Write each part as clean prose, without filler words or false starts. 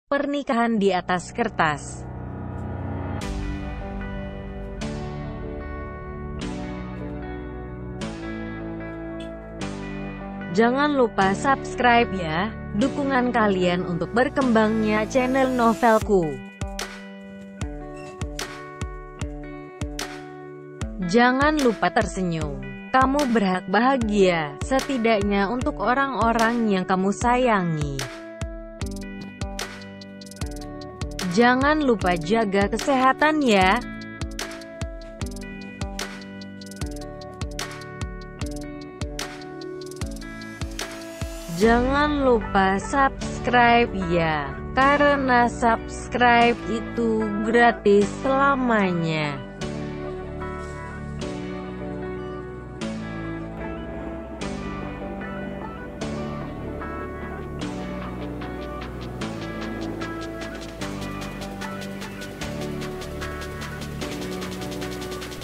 Pernikahan di atas kertas. Jangan lupa subscribe ya, dukungan kalian untuk berkembangnya channel Novelku. Jangan lupa tersenyum. Kamu berhak bahagia, setidaknya untuk orang-orang yang kamu sayangi. Jangan lupa jaga kesehatan ya. Jangan lupa subscribe ya, karena subscribe itu gratis selamanya.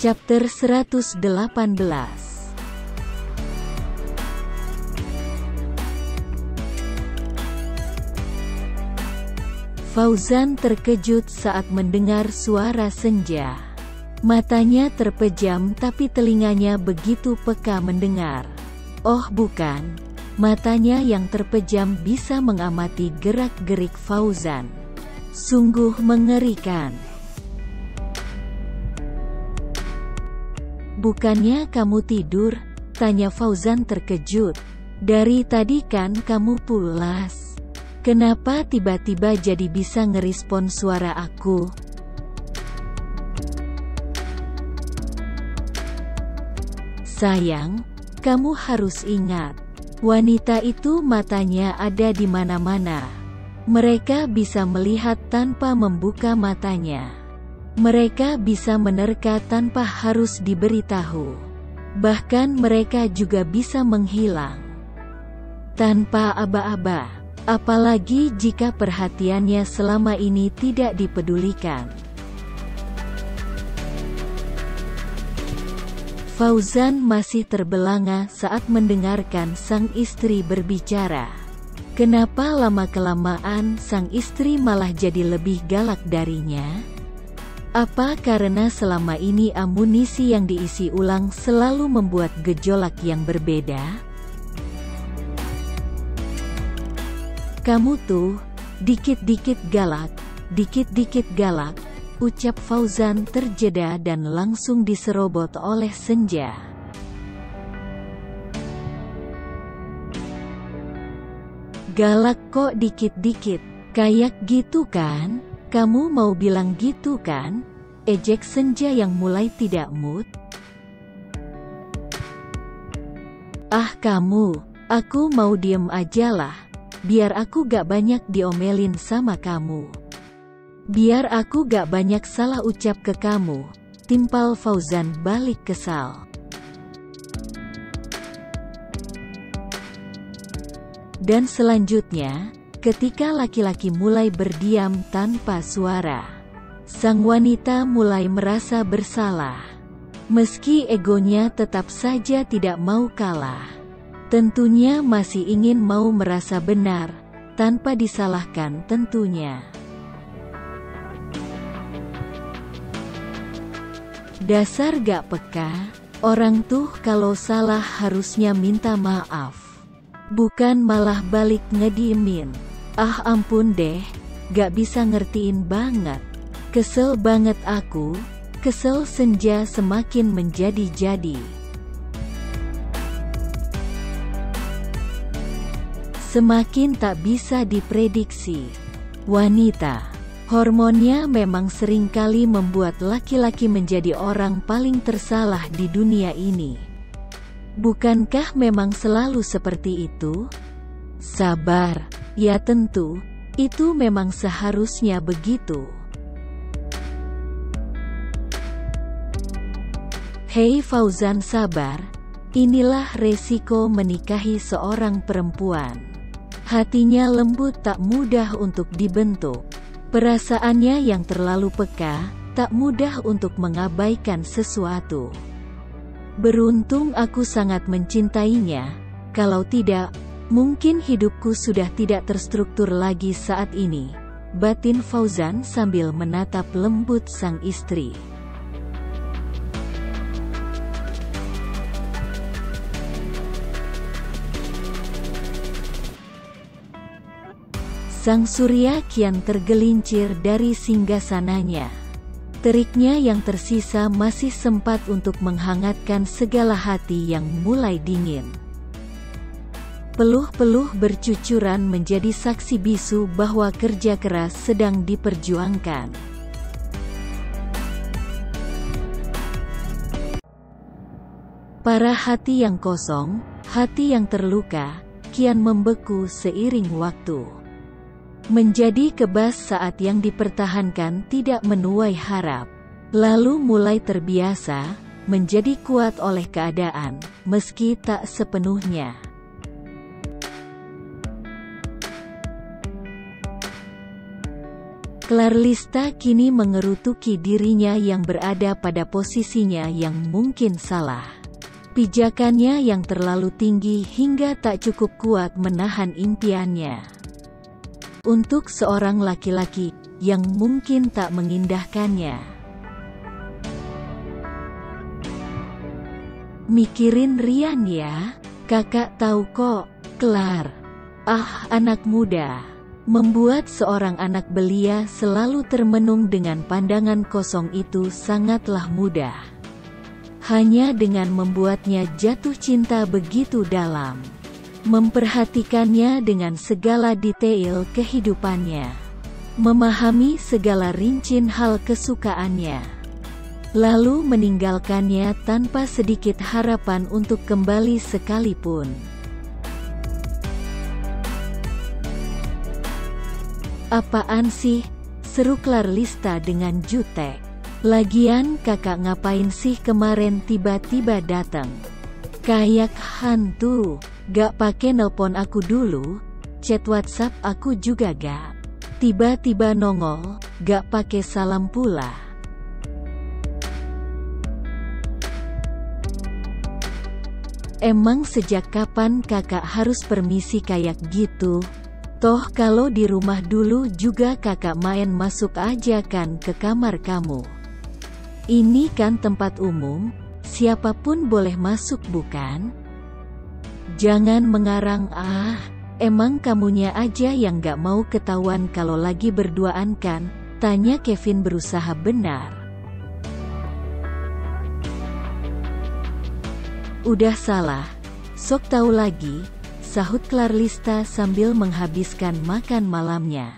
Chapter 118. Fauzan terkejut saat mendengar suara senja. Matanya terpejam tapi telinganya begitu peka mendengar. Oh bukan, matanya yang terpejam bisa mengamati gerak-gerik Fauzan. Sungguh mengerikan. "Bukannya kamu tidur?" tanya Fauzan terkejut. "Dari tadi kan kamu pulas. Kenapa tiba-tiba jadi bisa ngerespon suara aku?" "Sayang, kamu harus ingat, wanita itu matanya ada di mana-mana. Mereka bisa melihat tanpa membuka matanya. Mereka bisa menerka tanpa harus diberitahu. Bahkan mereka juga bisa menghilang tanpa aba-aba, apalagi jika perhatiannya selama ini tidak dipedulikan." Fauzan masih terbelanga saat mendengarkan sang istri berbicara. Kenapa lama-kelamaan sang istri malah jadi lebih galak darinya? Apa karena selama ini amunisi yang diisi ulang selalu membuat gejolak yang berbeda? "Kamu tuh, dikit-dikit galak, ucap Fauzan terjeda dan langsung diserobot oleh senja. "Galak kok dikit-dikit? Kayak gitu kan? Kamu mau bilang gitu kan?" ejek senja yang mulai tidak mood. "Ah kamu, aku mau diem aja lah. Biar aku gak banyak diomelin sama kamu. Biar aku gak banyak salah ucap ke kamu," timpal Fauzan balik kesal. Dan selanjutnya, ketika laki-laki mulai berdiam tanpa suara, sang wanita mulai merasa bersalah. Meski egonya tetap saja tidak mau kalah. Tentunya masih ingin mau merasa benar, tanpa disalahkan tentunya. Dasar gak peka, orang tuh kalau salah harusnya minta maaf. Bukan malah balik ngediemin. Ah ampun deh, gak bisa ngertiin banget. Kesel banget aku, kesel senja semakin menjadi-jadi. Semakin tak bisa diprediksi. Wanita, hormonnya memang seringkali membuat laki-laki menjadi orang paling tersalah di dunia ini. Bukankah memang selalu seperti itu? Sabar, ya tentu, itu memang seharusnya begitu. Hei Fauzan sabar, inilah resiko menikahi seorang perempuan. Hatinya lembut tak mudah untuk dibentuk. Perasaannya yang terlalu peka, tak mudah untuk mengabaikan sesuatu. Beruntung aku sangat mencintainya, kalau tidak, mungkin hidupku sudah tidak terstruktur lagi saat ini. batin Fauzan sambil menatap lembut sang istri. Sang surya kian tergelincir dari singgasananya. Teriknya yang tersisa masih sempat untuk menghangatkan segala hati yang mulai dingin. Peluh-peluh bercucuran menjadi saksi bisu bahwa kerja keras sedang diperjuangkan. Para hati yang kosong, hati yang terluka, kian membeku seiring waktu. Menjadi kebas saat yang dipertahankan tidak menuai harap. Lalu mulai terbiasa, menjadi kuat oleh keadaan, meski tak sepenuhnya. Clarlista kini mengerutuki dirinya yang berada pada posisinya yang mungkin salah. Pijakannya yang terlalu tinggi hingga tak cukup kuat menahan impiannya. Untuk seorang laki-laki yang mungkin tak mengindahkannya. Mikirin Rian ya, kakak tahu kok, Clar. Ah, anak muda. Membuat seorang anak belia selalu termenung dengan pandangan kosong itu sangatlah mudah. Hanya dengan membuatnya jatuh cinta begitu dalam. Memperhatikannya dengan segala detail kehidupannya. Memahami segala rincian hal kesukaannya. Lalu meninggalkannya tanpa sedikit harapan untuk kembali sekalipun. Apaan sih? Seru Clarlista dengan jutek. Lagian kakak ngapain sih kemarin tiba-tiba datang? Kayak hantu. Gak pake nelpon aku dulu, chat WhatsApp aku juga gak. Tiba-tiba nongol, gak pake salam pula. Emang sejak kapan kakak harus permisi kayak gitu? Toh kalau di rumah dulu juga kakak main masuk aja kan ke kamar kamu. Ini kan tempat umum, siapapun boleh masuk bukan? Jangan mengarang emang kamunya aja yang gak mau ketahuan kalau lagi berduaan kan? Tanya Kevin berusaha benar. Udah salah, sok tahu lagi, sahut Clarlista sambil menghabiskan makan malamnya.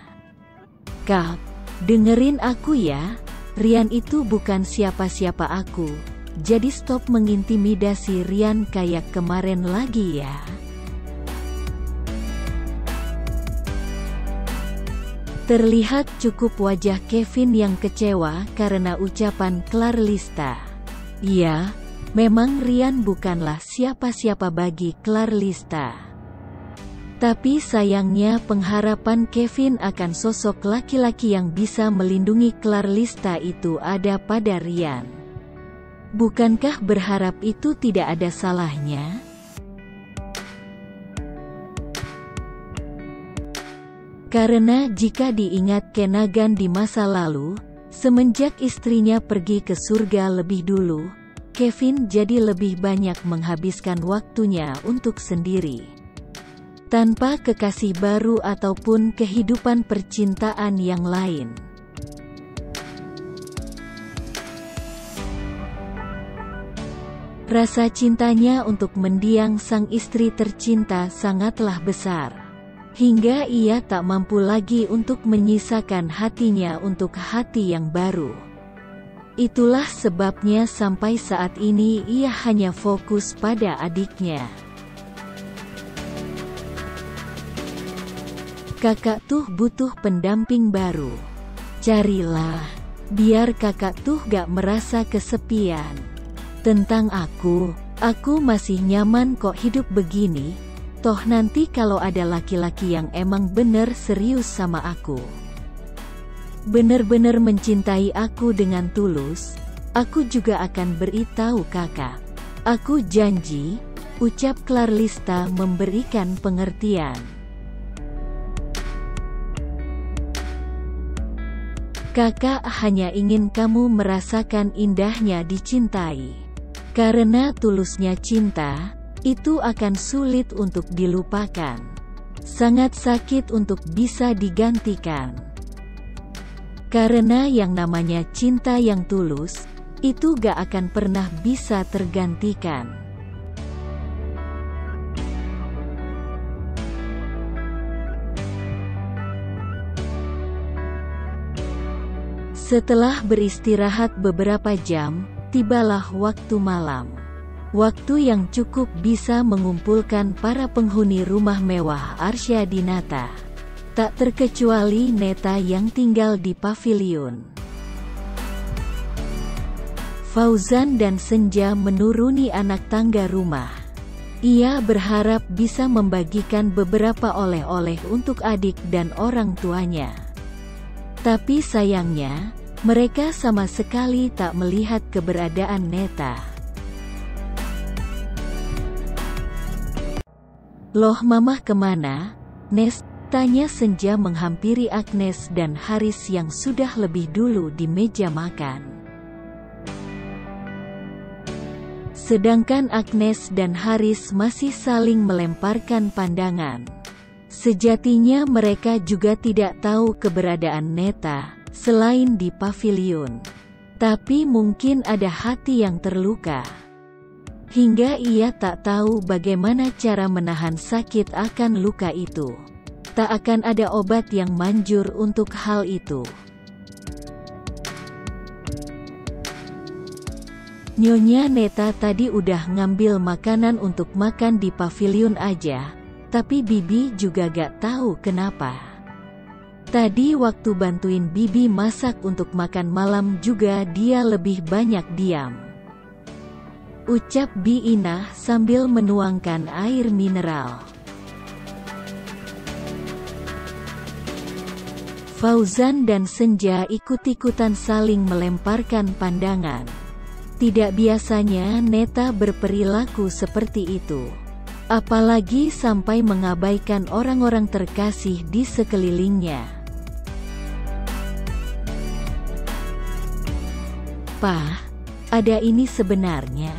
Kak, dengerin aku ya, Rian itu bukan siapa-siapa aku. Jadi stop mengintimidasi Rian kayak kemarin lagi ya. Terlihat cukup wajah Kevin yang kecewa karena ucapan Clarlista. Ya, memang Rian bukanlah siapa-siapa bagi Clarlista. Tapi sayangnya pengharapan Kevin akan sosok laki-laki yang bisa melindungi Clarlista itu ada pada Rian. Bukankah berharap itu tidak ada salahnya? Karena jika diingat Kenagan di masa lalu, semenjak istrinya pergi ke surga lebih dulu, Kevin jadi lebih banyak menghabiskan waktunya untuk sendiri. Tanpa kekasih baru ataupun kehidupan percintaan yang lain. Rasa cintanya untuk mendiang sang istri tercinta sangatlah besar. Hingga ia tak mampu lagi untuk menyisakan hatinya untuk hati yang baru. Itulah sebabnya sampai saat ini ia hanya fokus pada adiknya. Kakak tuh butuh pendamping baru. Carilah, biar kakak tuh gak merasa kesepian. Tentang aku masih nyaman kok hidup begini, toh nanti kalau ada laki-laki yang emang bener serius sama aku. Bener-bener mencintai aku dengan tulus, aku juga akan beritahu kakak. Aku janji, ucap Clarlista memberikan pengertian. Kakak hanya ingin kamu merasakan indahnya dicintai. Karena tulusnya cinta, itu akan sulit untuk dilupakan. Sangat sakit untuk bisa digantikan. Karena yang namanya cinta yang tulus, itu gak akan pernah bisa tergantikan. Setelah beristirahat beberapa jam, tibalah waktu malam. Waktu yang cukup bisa mengumpulkan para penghuni rumah mewah Arsyadinata. Tak terkecuali Neta yang tinggal di paviliun. Fauzan dan Senja menuruni anak tangga rumah. Ia berharap bisa membagikan beberapa oleh-oleh untuk adik dan orang tuanya. Tapi sayangnya, mereka sama sekali tak melihat keberadaan Neta. "Loh Mamah kemana, Nes?" tanya Senja menghampiri Agnes dan Haris yang sudah lebih dulu di meja makan. Sedangkan Agnes dan Haris masih saling melemparkan pandangan. Sejatinya mereka juga tidak tahu keberadaan Neta, selain di paviliun. Tapi mungkin ada hati yang terluka. Hingga ia tak tahu bagaimana cara menahan sakit akan luka itu. Tak akan ada obat yang manjur untuk hal itu. Nyonya Neta tadi udah ngambil makanan untuk makan di paviliun aja. Tapi Bibi juga gak tahu kenapa. Tadi waktu bantuin Bibi masak untuk makan malam juga dia lebih banyak diam. Ucap Bi Inah sambil menuangkan air mineral. Fauzan dan Senja ikut-ikutan saling melemparkan pandangan. Tidak biasanya Neta berperilaku seperti itu. Apalagi sampai mengabaikan orang-orang terkasih di sekelilingnya. "Pak, ada ini sebenarnya?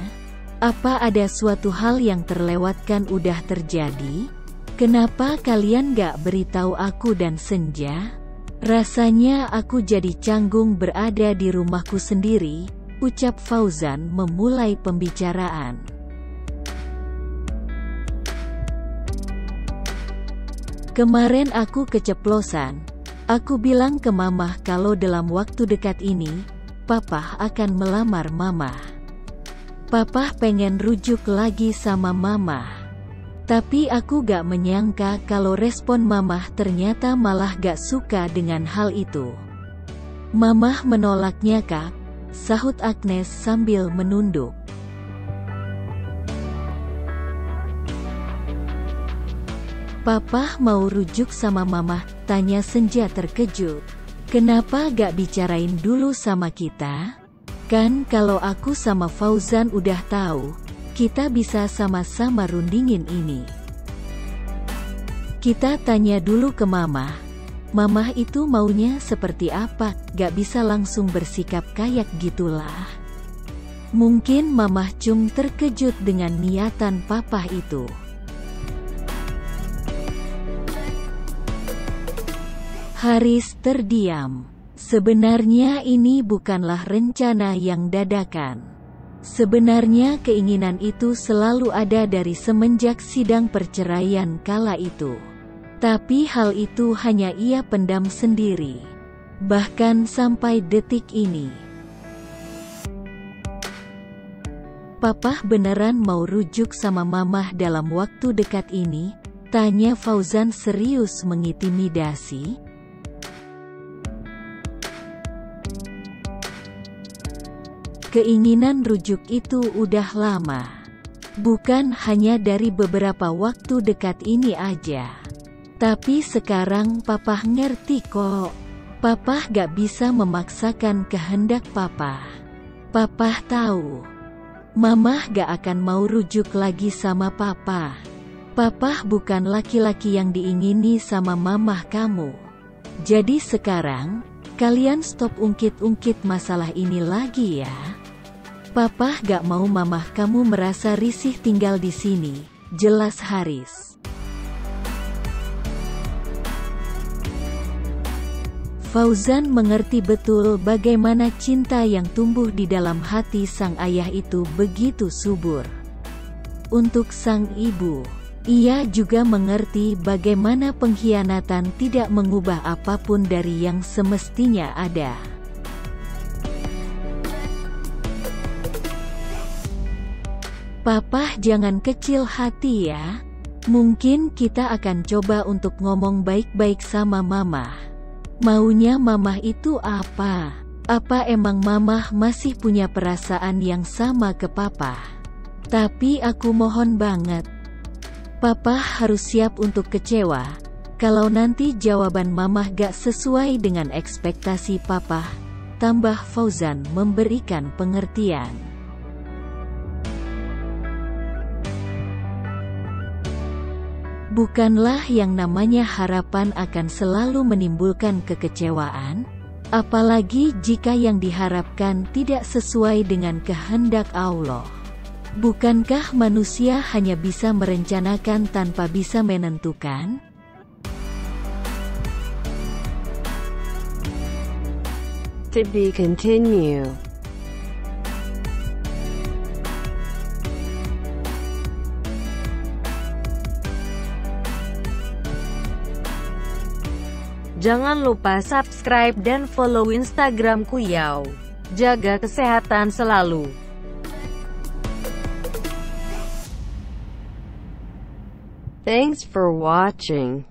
Apa ada suatu hal yang terlewatkan udah terjadi? Kenapa kalian gak beritahu aku dan Senja? Rasanya aku jadi canggung berada di rumahku sendiri," ucap Fauzan memulai pembicaraan. "Kemarin aku keceplosan. Aku bilang ke Mamah kalau dalam waktu dekat ini, Papa akan melamar Mamah. Papa pengen rujuk lagi sama Mamah. Tapi aku gak menyangka kalau respon Mamah ternyata malah gak suka dengan hal itu." "Mamah menolaknya Kak," sahut Agnes sambil menunduk. "Papa mau rujuk sama Mamah?" tanya Senja terkejut. "Kenapa gak bicarain dulu sama kita? Kan kalau aku sama Fauzan udah tahu, kita bisa sama-sama rundingin ini. Kita tanya dulu ke Mamah. Mamah itu maunya seperti apa, gak bisa langsung bersikap kayak gitulah." Mungkin Mamah Cung terkejut dengan niatan Papa itu. Haris terdiam. Sebenarnya ini bukanlah rencana yang dadakan. Sebenarnya keinginan itu selalu ada dari semenjak sidang perceraian kala itu. Tapi hal itu hanya ia pendam sendiri. Bahkan sampai detik ini. "Papa beneran mau rujuk sama Mamah dalam waktu dekat ini?" tanya Fauzan serius mengintimidasi. Keinginan rujuk itu udah lama. Bukan hanya dari beberapa waktu dekat ini aja. Tapi sekarang Papa ngerti kok. Papa gak bisa memaksakan kehendak Papa. Papa tahu. Mamah gak akan mau rujuk lagi sama Papa. Papa bukan laki-laki yang diingini sama Mamah kamu. Jadi sekarang, Kalian stop ungkit-ungkit masalah ini lagi ya. Papa gak mau mamah kamu merasa risih tinggal di sini, jelas Haris. Fauzan mengerti betul bagaimana cinta yang tumbuh di dalam hati sang ayah itu begitu subur. Untuk sang ibu, ia juga mengerti bagaimana pengkhianatan tidak mengubah apapun dari yang semestinya ada. Papa jangan kecil hati ya. Mungkin kita akan coba untuk ngomong baik-baik sama mama. Maunya mamah itu apa? Apa emang mamah masih punya perasaan yang sama ke papa? Tapi aku mohon banget, papa harus siap untuk kecewa. Kalau nanti jawaban mamah gak sesuai dengan ekspektasi papa, tambah Fauzan memberikan pengertian. Bukanlah yang namanya harapan akan selalu menimbulkan kekecewaan, apalagi jika yang diharapkan tidak sesuai dengan kehendak Allah. Bukankah manusia hanya bisa merencanakan tanpa bisa menentukan? To be continue. Jangan lupa subscribe dan follow Instagramku Yao. Jaga kesehatan selalu. Thanks for watching.